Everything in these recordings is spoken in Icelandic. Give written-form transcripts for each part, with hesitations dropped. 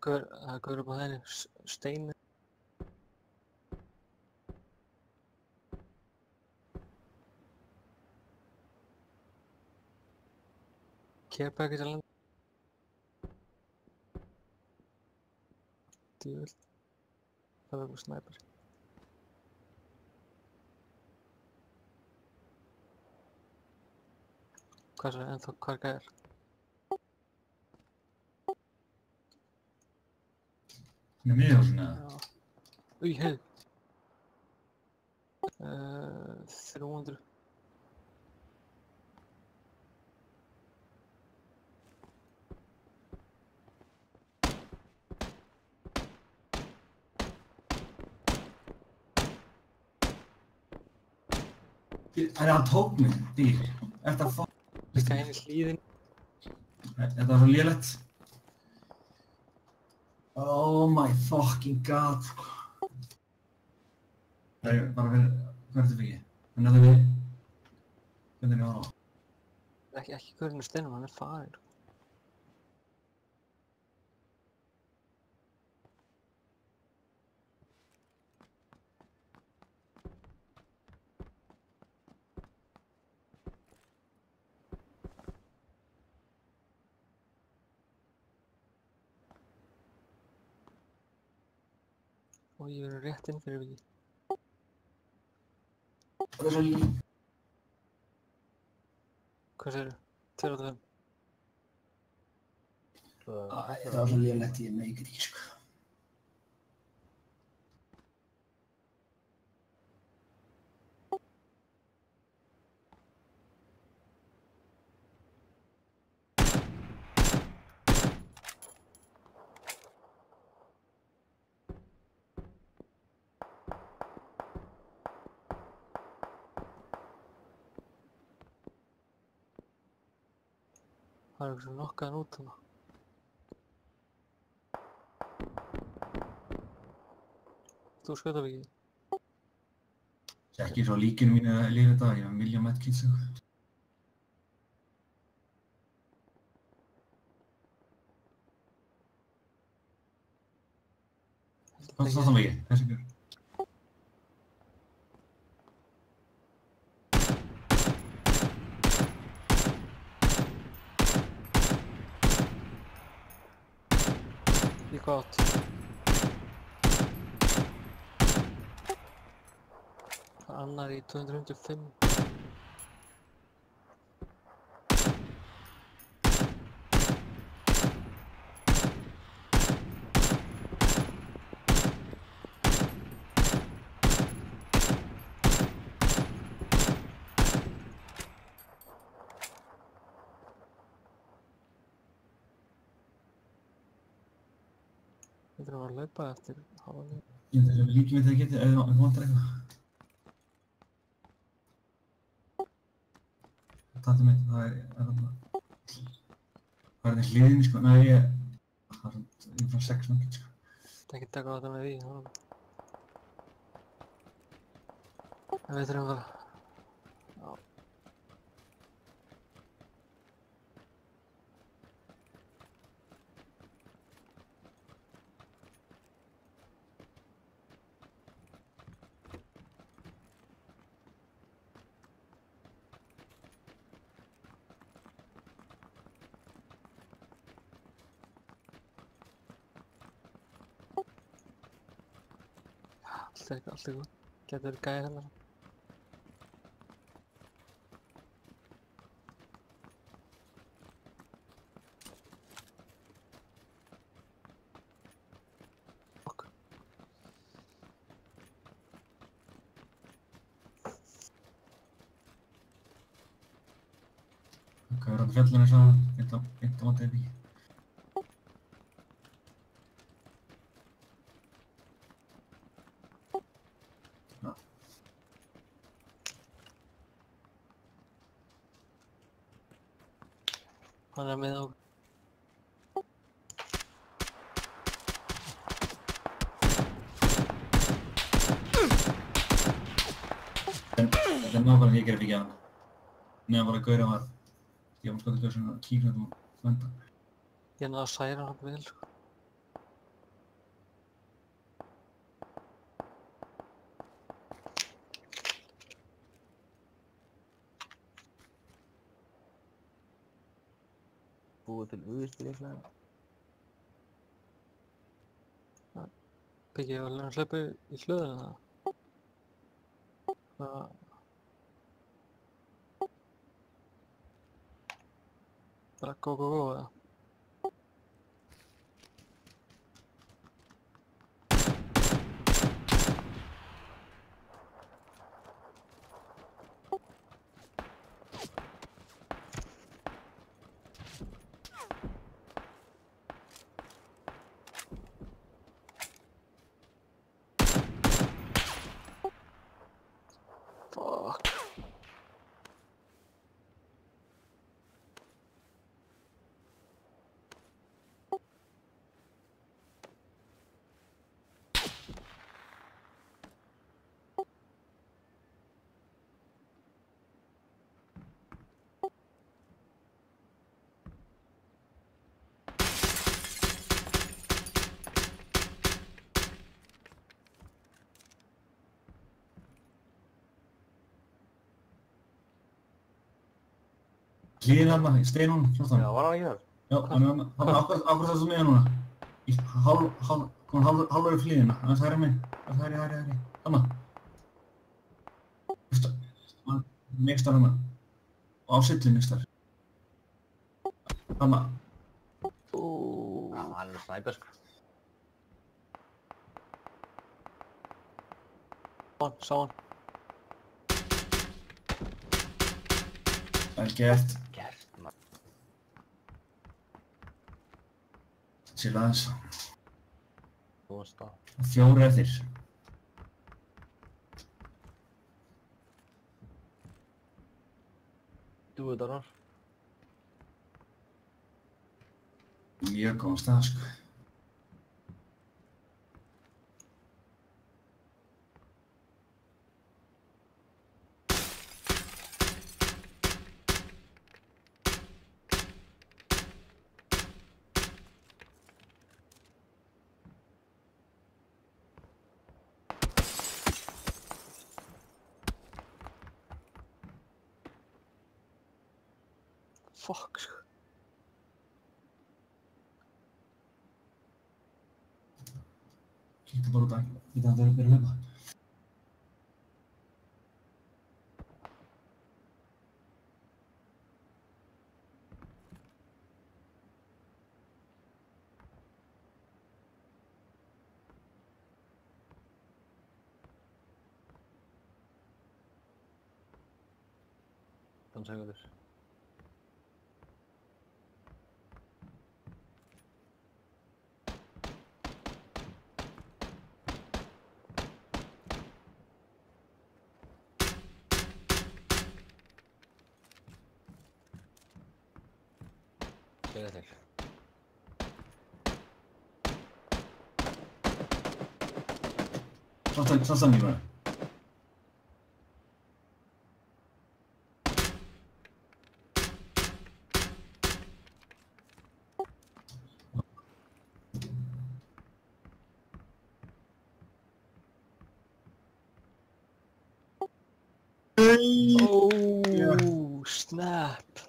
Það gaur upp á þenni steinu. Kérpakkis að landa. Djöfull. Það var eitthvað snæpar. Hvað er það ennþá? Hvað er gæðar? Hann er miðjólfinn eða? Já. Új, heið. 300. Hann tók mig, dýr. Þetta f***. Líka henni hlýðin. Þetta var svo lélegt. Oh my fucking god. Það er bara fyrir... Hvað er þetta fyrir? Þannig að við... Hvernig er það á? Ekki gaurinn á steinum, hann er farinn. Og ég verður rétt inn fyrir vikið. Það er svo lí... Hvað segirðu? 285. Það var svo lélegt, ég meikir ekki, sko. Það er eitthvað sem nokkaðan út hana. Þú skauta vikið? Ekki svo líkinu mínu að lifa þetta, ég var miljón medkits, sko. Hvað er það mikið? Þessi gjör. Í hvað átt? Annar í 255. Við þurfum að hlaupa eftir hálfleik. Ég veit að við líkjum þetta að geta, ef þú vantar eitthvað. Þetta mitt, það er þarna... Það er þetta hliðinni, sko, nei, það er svona, ég er frá 6 mörgir, sko. Það er ekki taka á þetta með því, þannig. En við þurfum að... Já. Allt er góð. Getur verið gæði hérna. Fokk. Hvað er á fjallinu svo, eitt á vandið því. Hann er með okkur. Þetta er nákvæmlega því ég gerði ekki að hann. Nefnum bara að gauðra var. Ég var skoðið svona kíknað og venda. Ég náði að særa hann vel, sko. búið til uðspil líklega. Byggja vel að hlaupa í hlöðuna það. Bara go eða? Fuck. Hlýðin þarna, í steinunum, Já, var hann ekki þar? Já, hann er þarna. Akkur þessu miða núna. Í hálfur hlýðina, aðeins hægri mig. Aðeins hægri. Þarna. Nekstar hana. Og á silli nekstar. Þarna. Já, hann er snæper sko. Sá hann. Vel gert. Gert, maður. Sýla aðeins. Þú varst það. 4 eftir. Do it, Arnar. Mjög góðan stað, sko. Fuck, sko. Kíktu bara út að það er að hlaupa. Þann segundur. Segja til. Svartan í bara. Oh, snap.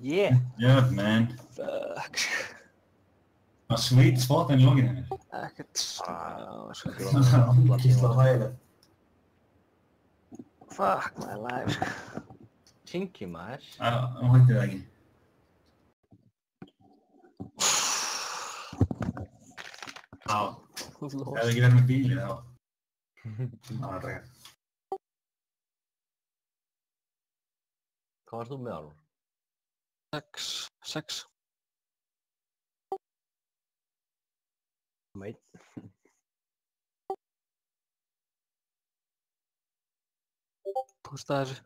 Yeah! Yeah, man. Fuck. Það var sweet spot en í lokinu henni. Ekkert sko. Ógeðslega hræðilegt. Fuck my life. Kinky maður. Hún hætti það ekki. Já, ef það ekki verið með bíli þá. Það var að drega. Hvað varst þú með, Arnar? 6. Mate. Pústa þessu.